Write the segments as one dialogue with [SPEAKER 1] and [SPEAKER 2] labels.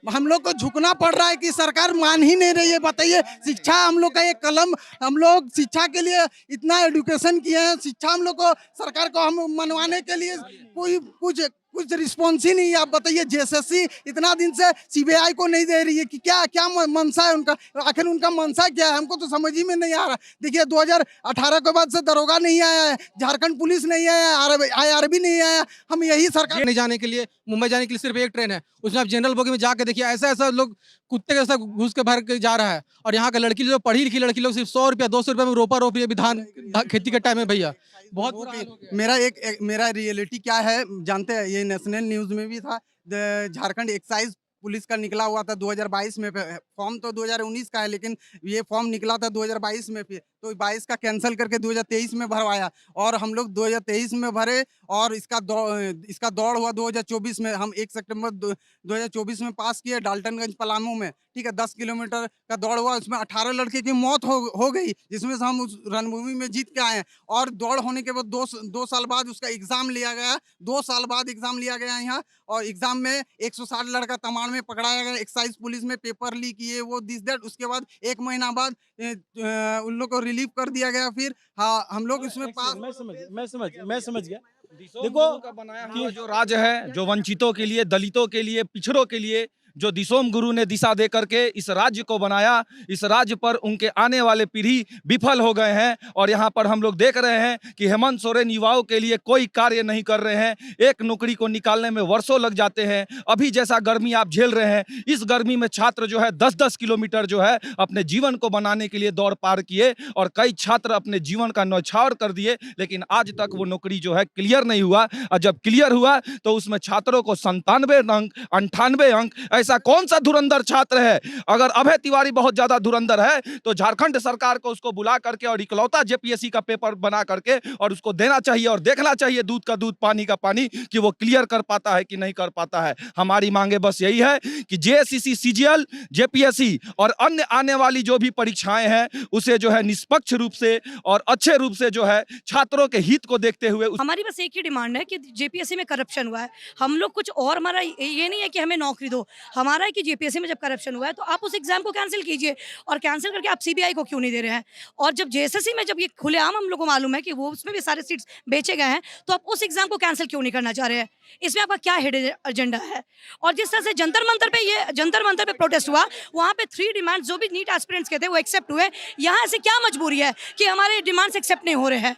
[SPEAKER 1] हम लोग को झुकना पड़ रहा है कि सरकार मान ही नहीं रही है। बताइए, शिक्षा हम लोग का एक कलम, हम लोग शिक्षा के लिए इतना एजुकेशन किए हैं, शिक्षा हम लोग को सरकार को हम मनवाने के लिए कोई कुछ रिस्पॉन्स ही नहीं है। आप बताइए, जेएसएससी इतना दिन से सीबीआई को नहीं दे रही है कि क्या क्या मनसा है उनका, आखिर उनका मनसा क्या है, हमको तो समझ ही में नहीं आ रहा। देखिए 2018 के बाद से दरोगा नहीं आया है, झारखंड पुलिस नहीं आया, आईआरबी नहीं आया। हम यही सरकार
[SPEAKER 2] नहीं जाने के लिए, मुंबई जाने के लिए सिर्फ एक ट्रेन है, उसमें आप जनरल बोगी में जाके देखिए, ऐसा ऐसा लोग कुत्ते के जैसा घुस के भर के जा रहा है। और यहाँ का लड़की जो पढ़ी लिखी लड़की लोग सिर्फ 100 रुपया 200 रुपया में रोपा रोप रही है धान खेती के टाइम में। भैया बहुत बुरा हाल हो गया।
[SPEAKER 1] मेरा रियलिटी क्या है जानते हैं, ये नेशनल न्यूज में भी था। झारखंड एक्साइज पुलिस का निकला हुआ था 2022 में, फॉर्म तो 2019 का है, लेकिन ये फॉर्म निकला था 2022 में, फिर तो 22 का कैंसिल करके 2023 में भरवाया, और हम लोग 2023 में भरे, और इसका दौड़ हुआ 2024 में। हम 1 सितंबर 2024 में पास किए डाल्टनगंज पलामू में, ठीक है। 10 किलोमीटर का दौड़ हुआ, उसमें 18 लड़के की मौत हो गई, जिसमें से हम उस रणभूमि में जीत के आए हैं। और दौड़ होने के बाद दो साल बाद उसका एग्जाम लिया गया, 2 साल बाद एग्जाम लिया गया यहाँ, और एग्जाम में 160 लड़का तमाड़ में पकड़ाया गया। एक्साइज पुलिस में पेपर लीक किए, वो दिस दैट। उसके बाद 1 महीना बाद उन लोग को रिलीव कर दिया गया। फिर हाँ, हम लोग इसमें पास।
[SPEAKER 3] मैं समझ गया। देखो
[SPEAKER 4] का बनाया हुआ जो राज्य है, जो वंचितों के लिए, दलितों के लिए, पिछड़ों के लिए, जो दिसोम गुरु ने दिशा दे करके इस राज्य को बनाया, इस राज्य पर उनके आने वाले पीढ़ी विफल हो गए हैं। और यहाँ पर हम लोग देख रहे हैं कि हेमंत सोरेन युवाओं के लिए कोई कार्य नहीं कर रहे हैं। एक नौकरी को निकालने में वर्षों लग जाते हैं। अभी जैसा गर्मी आप झेल रहे हैं, इस गर्मी में छात्र जो है 10-10 किलोमीटर जो है अपने जीवन को बनाने के लिए दौड़ पार किए, और कई छात्र अपने जीवन का न्यौछावर कर दिए, लेकिन आज तक वो नौकरी जो है क्लियर नहीं हुआ। और जब क्लियर हुआ तो उसमें छात्रों को 97 अंक, 98 अंक, ऐसा कौन सा धुरंधर छात्र है? अगर अभय तिवारी बहुत ज्यादा धुरंधर है तो झारखंड सरकार को उसको बुला करके और इकलौता जेपीएससी का पेपर बना करके और उसको देना चाहिए, और देखना चाहिए दूध का दूध पानी का पानी कि वो क्लियर कर पाता है कि नहीं कर पाता है। हमारी मांगे बस यही है कि जेएससीसी, सीजीएल, जेपीएससी और अन्य आने वाली जो भी परीक्षाएं हैं उसे जो है निष्पक्ष रूप से और अच्छे रूप से जो है छात्रों के हित को देखते हुए।
[SPEAKER 5] हमारी बस एक ही डिमांड है कि जेपीएससी में करप्शन हुआ है, हम लोग कुछ और, हमारा ये नहीं है कि हमें नौकरी दो, हमारा है कि जेपीएससी में जब करप्शन हुआ है तो आप उस एग्जाम को कैंसिल कीजिए, और कैंसिल करके आप सीबीआई को क्यों नहीं दे रहे हैं? और जब जेएसएससी में जब ये खुलेआम हम लोग को मालूम है कि वो उसमें भी सारे सीट्स बेचे गए हैं, तो आप उस एग्जाम को कैंसिल क्यों नहीं करना चाह रहे हैं? इसमें आपका क्या हिडन एजेंडा है? और जिस तरह से जंतर मंतर पे प्रोटेस्ट हुआ, वहाँ पे 3 डिमांड जो भी नीट एस्पिरेंट्स के थे वो एक्सेप्ट हुए। यहाँ से क्या मजबूरी है कि हमारे डिमांड्स एक्सेप्ट नहीं हो रहे हैं?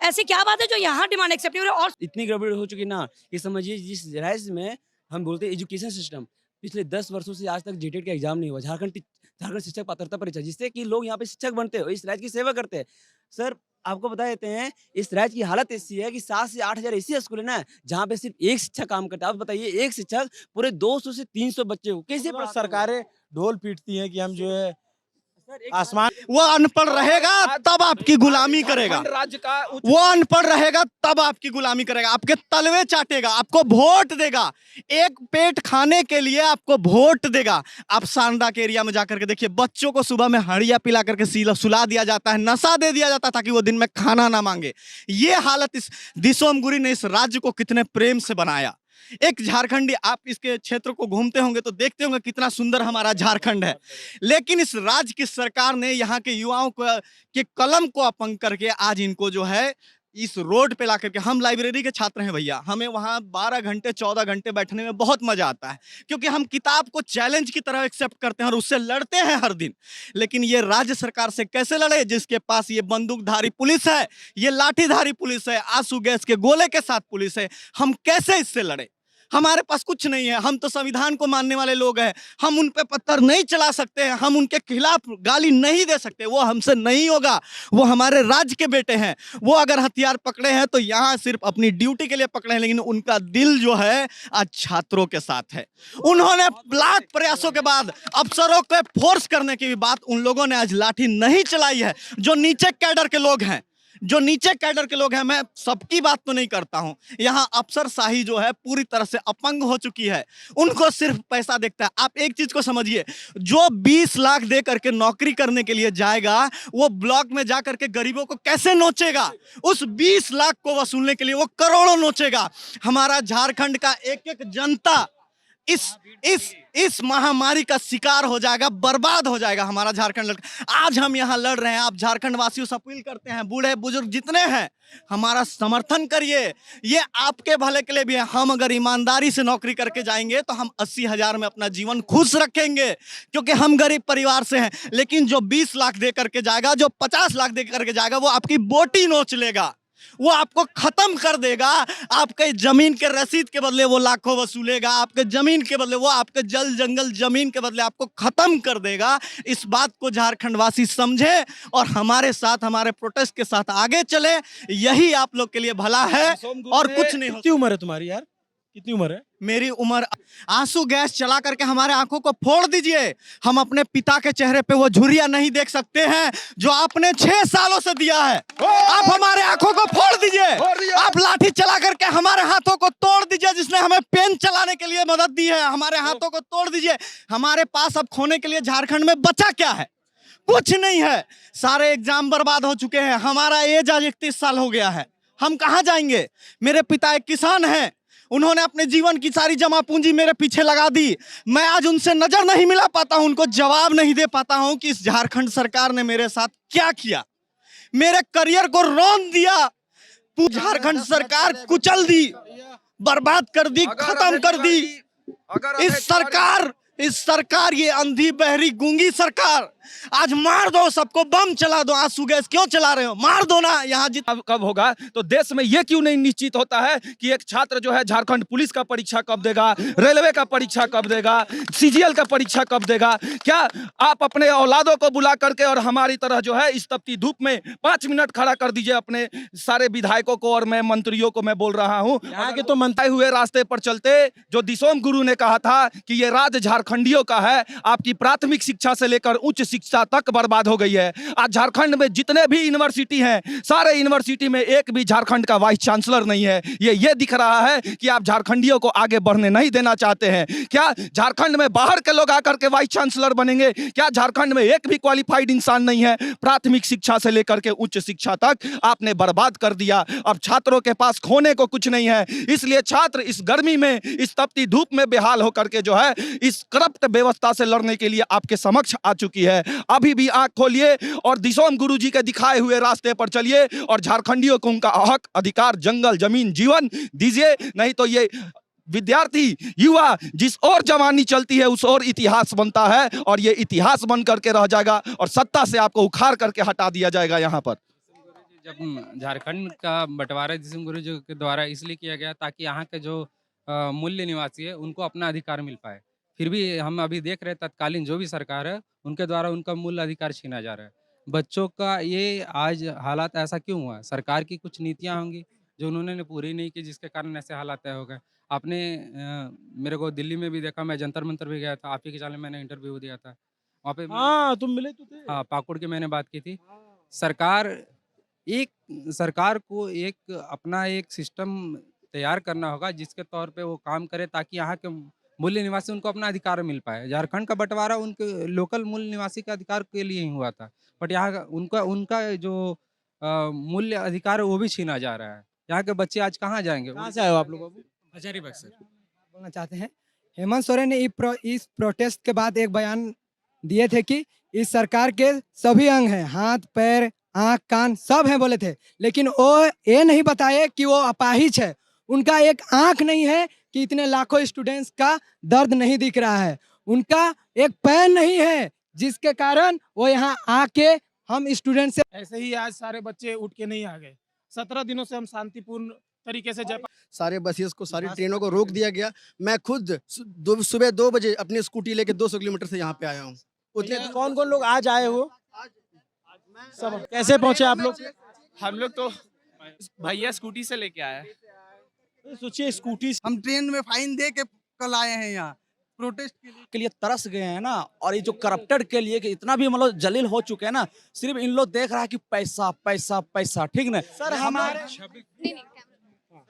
[SPEAKER 5] ऐसी क्या बात है जो यहाँ डिमांड एक्सेप्ट नहीं हो रही? और
[SPEAKER 3] इतनी गड़बड़ हो चुकी ना कि समझिए, जिस राज्य में हम बोलते हैं एजुकेशन सिस्टम, पिछले 10 वर्षों से आज तक जेटेट का एग्जाम नहीं हुआ। झारखंड शिक्षक पात्रता परीक्षा, जिससे कि लोग यहाँ पे शिक्षक बनते हैं, इस राज्य की सेवा करते हैं। सर, आपको बता देते हैं, इस राज्य की हालत ऐसी है कि 7 से 8 हजार ऐसी स्कूल है ना जहाँ पे सिर्फ एक शिक्षक काम करता है। आप बताइए, एक शिक्षक पूरे 200 से 300 बच्चे को कैसे
[SPEAKER 6] सरकारें ढोल पीटती हैं कि हम जो है आसमान। वो अनपढ़ रहेगा तब आपकी गुलामी करेगा,
[SPEAKER 4] राज्य का
[SPEAKER 6] वो अनपढ़ रहेगा तब आपकी गुलामी करेगा, आपके तलवे चाटेगा, आपको वोट देगा, एक पेट खाने के लिए आपको वोट देगा। आप सांडा के एरिया में जाकर के देखिए, बच्चों को सुबह में हड़िया पिला करके सुला दिया जाता है, नशा दे दिया जाता है ताकि वो दिन में खाना ना मांगे। ये हालत इस दिसोम गुरु ने इस राज्य को कितने प्रेम से बनाया। एक झारखंडी, आप इसके क्षेत्र को घूमते होंगे तो देखते होंगे कितना सुंदर हमारा झारखंड है, लेकिन इस राज्य की सरकार ने यहाँ के युवाओं को के कलम को अपंग करके आज इनको जो है इस रोड पे ला करके, हम लाइब्रेरी के छात्र हैं भैया, हमें वहाँ 12 घंटे 14 घंटे बैठने में बहुत मजा आता है, क्योंकि हम किताब को चैलेंज की तरह एक्सेप्ट करते हैं और उससे लड़ते हैं हर दिन। लेकिन ये राज्य सरकार से कैसे लड़े, जिसके पास ये बंदूकधारी पुलिस है, ये लाठीधारी पुलिस है, आंसू गैस के गोले के साथ पुलिस है, हम कैसे इससे लड़े? हमारे पास कुछ नहीं है, हम तो संविधान को मानने वाले लोग हैं, हम उन पे पत्थर नहीं चला सकते हैं, हम उनके खिलाफ गाली नहीं दे सकते, वो हमसे नहीं होगा। वो हमारे राज्य के बेटे हैं, वो अगर हथियार पकड़े हैं तो यहाँ सिर्फ अपनी ड्यूटी के लिए पकड़े हैं, लेकिन उनका दिल जो है आज छात्रों के साथ है। उन्होंने लाख प्रयासों के बाद अफसरों को फोर्स करने की भी बात उन लोगों ने आज लाठी नहीं चलाई है। जो नीचे कैडर के लोग हैं, मैं सबकी बात तो नहीं करता हूं, यहाँ अफसरशाही जो है पूरी तरह से अपंग हो चुकी है, उनको सिर्फ पैसा देखता है। आप एक चीज को समझिए, जो 20 लाख दे करके नौकरी करने के लिए जाएगा, वो ब्लॉक में जा करके गरीबों को कैसे नोचेगा? उस 20 लाख को वसूलने के लिए वो करोड़ों नोचेगा। हमारा झारखंड का एक एक जनता इस इस महामारी का शिकार हो जाएगा, बर्बाद हो जाएगा हमारा झारखंड। आज हम यहाँ लड़ रहे हैं, आप झारखंड वासियों से अपील करते हैं, बूढ़े बुजुर्ग जितने हैं हमारा समर्थन करिए, ये आपके भले के लिए भी है। हम अगर ईमानदारी से नौकरी करके जाएंगे तो हम 80,000 में अपना जीवन खुश रखेंगे, क्योंकि हम गरीब परिवार से हैं। लेकिन जो 20 लाख दे करके जाएगा, जो 50 लाख दे करके जाएगा, वो आपकी बोटी नोच लेगा, वो आपको खत्म कर देगा। आपके जमीन के रसीद के बदले वो लाखों वसूलेगा, आपके जमीन के बदले वो आपके जल जंगल जमीन के बदले आपको खत्म कर देगा। इस बात को झारखंड वासी समझे और हमारे साथ, हमारे प्रोटेस्ट के साथ आगे चले, यही आप लोग के लिए भला है और कुछ नहीं हो।
[SPEAKER 7] कितनी उम्र है तुम्हारी यार? कितनी उम्र है?
[SPEAKER 6] मेरी उम्र, आंसू गैस चला करके हमारे आंखों को फोड़ दीजिए। हम अपने पिता के चेहरे पे वो झुर्रियां नहीं देख सकते हैं जो आपने 6 सालों से दिया है। आप हमारे आंखों को फोड़ दीजिए, आप लाठी चला करके हमारे हाथों को तोड़ दीजिए। जिसने हमें पेन चलाने के लिए मदद दी है, हमारे हाथों को तोड़ दीजिए। हमारे पास अब खोने के लिए झारखंड में बचा क्या है? कुछ नहीं है। सारे एग्जाम बर्बाद हो चुके हैं। हमारा एज आज 31 साल हो गया है। हम कहाँ जाएंगे? मेरे पिता एक किसान हैं, उन्होंने अपने जीवन की सारी जमा पूंजी मेरे पीछे लगा दी। मैं आज उनसे नजर नहीं मिला पाता हूं, उनको जवाब नहीं दे पाता हूं कि इस झारखंड सरकार ने मेरे साथ क्या किया। मेरे करियर को रौंद दिया, झारखंड सरकार कुचल दी, बर्बाद कर दी, खत्म कर दी। इस सरकार ये अंधी बहरी गूंगी सरकार, आज मार दो सबको, बम चला दो। आंसू गैस क्यों चला रहे हो? मार दो ना। यहाँ
[SPEAKER 4] कब होगा तो देश में ये क्यों नहीं निश्चित होता है कि एक छात्र जो है झारखंड पुलिस का परीक्षा कब देगा, रेलवे का परीक्षा कब देगा, सीजीएल का परीक्षा कब देगा? क्या आप अपने औलादों को बुला करके और हमारी तरह जो है इस तपती धूप में 5 मिनट खड़ा कर दीजिए अपने सारे विधायकों को और मैं मंत्रियों को मैं बोल रहा हूँ।
[SPEAKER 7] यहाँ के तो
[SPEAKER 4] मंत्रालय हुए रास्ते पर चलते, जो दिसोम गुरु ने कहा था कि ये राज्य झारखंडियों का है, आपकी प्राथमिक शिक्षा से लेकर उच्च शिक्षा तक बर्बाद हो गई है। आज झारखंड में जितने भी यूनिवर्सिटी हैं, सारे यूनिवर्सिटी में एक भी झारखंड का वाइस चांसलर नहीं है। ये दिख रहा है कि आप झारखंडियों को आगे बढ़ने नहीं देना चाहते हैं। क्या झारखंड में बाहर के लोग आकर के वाइस चांसलर बनेंगे? क्या झारखंड में एक भी क्वालिफाइड इंसान नहीं है? प्राथमिक शिक्षा से लेकर के उच्च शिक्षा तक आपने बर्बाद कर दिया। अब छात्रों के पास खोने को कुछ नहीं है, इसलिए छात्र इस गर्मी में, इस तपती धूप में बेहाल होकर के जो है इस करप्ट व्यवस्था से लड़ने के लिए आपके समक्ष आ चुकी है। अभी भी आंख खोलिए और दिसोम गुरु जी के दिखाए हुए रास्ते पर चलिए और झारखंडियों को उनका हक, अधिकार, जंगल, जमीन, जीवन दीजिए। नहीं तो ये विद्यार्थी, युवा जिस और जवानी चलती है उस और इतिहास बनता है और ये इतिहास बन करके रह जाएगा और सत्ता से आपको उखाड़ करके हटा दिया जाएगा। यहाँ पर
[SPEAKER 8] जब झारखंड का बंटवारा दिसोम गुरु जी के द्वारा इसलिए किया गया ताकि यहाँ के जो मूल्य निवासी है उनको अपना अधिकार मिल पाए। फिर भी हम अभी देख रहे हैं तत्कालीन जो भी सरकार है उनके द्वारा उनका मूल अधिकार छीना जा रहा है। बच्चों का ये आज हालात ऐसा क्यों हुआ? सरकार की कुछ नीतियाँ होंगी जो उन्होंने पूरी नहीं की, जिसके कारण ऐसे हालात तय हो गए। आपने मेरे को दिल्ली में भी देखा, मैं जंतर मंतर भी गया था, आप ही के चैनल में मैंने इंटरव्यू दिया था वहाँ पे।
[SPEAKER 7] हाँ, तुम मिले तो थे।
[SPEAKER 8] हाँ, पाकुड़ की मैंने बात की थी। सरकार को एक अपना एक सिस्टम तैयार करना होगा जिसके तौर पे वो काम करे ताकि यहाँ के मूल्य निवासी उनको अपना अधिकार मिल पाए। झारखंड का बंटवारा उनके लोकल मूल निवासी के अधिकार के लिए ही हुआ था, बट यहाँ उनका जो मूल्य अधिकार है वो भी छीना जा रहा है। यहाँ के बच्चे आज कहाँ जाएंगे?
[SPEAKER 7] कहाँ से आए हो आप लोग?
[SPEAKER 8] हजारीबाग सर।
[SPEAKER 9] बोलना चाहते हैं, हेमंत सोरेन ने इस प्रोटेस्ट के बाद एक बयान दिए थे कि इस सरकार के सभी अंग हैं, हाथ, पैर, आँख, कान सब हैं बोले थे, लेकिन वो ये नहीं बताए कि वो अपाहिज है। उनका एक आँख नहीं है कि इतने लाखों स्टूडेंट्स का दर्द नहीं दिख रहा है। उनका एक पैर नहीं है जिसके कारण वो यहाँ आके हम स्टूडेंट से
[SPEAKER 10] ऐसे ही आज सारे बच्चे उठ के नहीं आ गए। 17 दिनों से हम शांतिपूर्ण तरीके से
[SPEAKER 11] सारे बसेस को, सारी ट्रेनों को रोक दिया गया। मैं खुद सुबह 2 बजे अपनी स्कूटी लेके 200 किलोमीटर से यहाँ पे आया हूँ।
[SPEAKER 7] उतने कौन कौन लोग आज आए हो? सब कैसे पहुंचे आप लोग?
[SPEAKER 10] हम लोग तो भैया स्कूटी से लेके आए।
[SPEAKER 7] सोचिए, स्कूटी
[SPEAKER 1] हम ट्रेन में फाइन दे के कल आए हैं यहाँ प्रोटेस्ट
[SPEAKER 6] के लिए तरस गए हैं ना। और ये जो करप्टेड के लिए कि इतना भी मतलब जलील हो चुके हैं ना, सिर्फ इन लोग देख रहा है कि पैसा पैसा पैसा। ठीक ना
[SPEAKER 7] सर,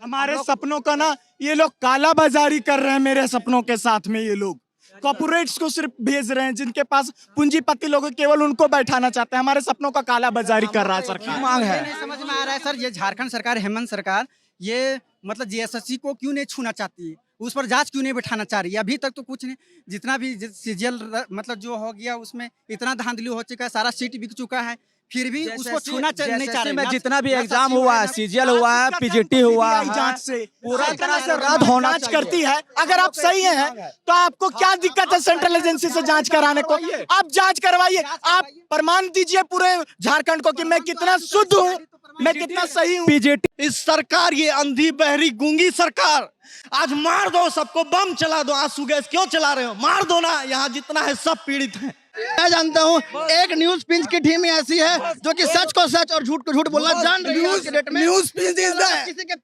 [SPEAKER 7] हमारे सपनों का ना ये लोग काला बाजारी कर रहे हैं। मेरे सपनों के साथ में ये लोग कॉर्पोरेट्स को सिर्फ भेज रहे हैं, जिनके पास पूंजीपति लोग केवल उनको बैठाना चाहते हैं। हमारे सपनों का काला बाजारी कर रहा है सरकार।
[SPEAKER 9] मांग है, नहीं समझ में आ रहा है सर, ये झारखंड सरकार, हेमंत सरकार, ये मतलब जीएसएससी को क्यों नहीं छूना चाहती?
[SPEAKER 1] उस पर जांच क्यों नहीं बैठाना चाह रही है? अभी तक तो कुछ नहीं, जितना भी सीजीएल मतलब जो हो गया उसमें इतना धांधली हो चुका है, सारा सीट बिक चुका है, फिर भी उसको छूना नहीं चाह रहे।
[SPEAKER 6] में जितना भी एग्जाम हुआ है, सीजीएल हुआ है, पीजीटी हुआ है,
[SPEAKER 7] जांच से
[SPEAKER 6] पूरा
[SPEAKER 7] तरह से रद्द होना जांच करती है। अगर आप सही हैं तो आपको क्या दिक्कत है सेंट्रल एजेंसी से जांच कराने को? आप जांच करवाइए, आप प्रमाण दीजिए पूरे झारखंड को कि मैं कितना शुद्ध हूँ, मैं कितना सही हूँ।
[SPEAKER 6] पीजीटी इस सरकार, ये अंधी बहरी गूंगी सरकार, आज मार दो सबको, बम चला दो, आंसू गैस क्यों चला रहे हो? मार दो ना, यहाँ जितना है सब पीड़ित हैं।
[SPEAKER 11] मैं जानता हूँ एक न्यूज पिंच की टीम ही ऐसी है जो कि सच को सच और झूठ को झूठ बोलना जान रही है आज के डेट में।
[SPEAKER 1] न्यूज पिंच इज द
[SPEAKER 11] किसी के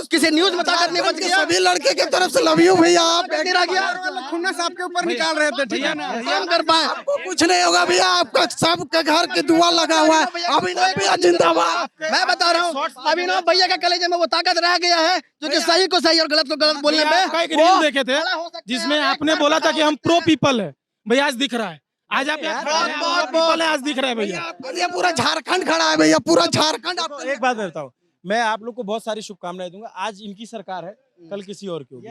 [SPEAKER 11] किसी न्यूज में ताकत नहीं बच गया।
[SPEAKER 1] सभी लड़के की तरफ से लव यू भैया। आप
[SPEAKER 11] गिरा गया
[SPEAKER 1] खुन्नस आपके ऊपर निकाल रहे थे, ठीक है ना?
[SPEAKER 11] काम कर पाए।
[SPEAKER 1] आपको कुछ नहीं होगा भैया, आपका सबके घर की दुआ लगा हुआ है। अभिनव भैया जिंदाबाद।
[SPEAKER 11] मैं बता रहा हूँ अभिनव भैया का कलेजे में वो ताकत रह गया है जो कि सही को सही और गलत को गलत बोलने में।
[SPEAKER 10] आपका एक रील देखे थे जिसमें आपने बोला था कि हम प्रो पीपल है, भैया आज दिख रहा है। आज आप बहुत आज दिख रहा है भैया।
[SPEAKER 1] ये पूरा झारखंड खड़ा है भैया, पूरा झारखंड।
[SPEAKER 10] एक बात बताओ, मैं आप लोग को बहुत सारी शुभकामनाएं दूंगा। आज इनकी सरकार है, कल किसी और की होगी।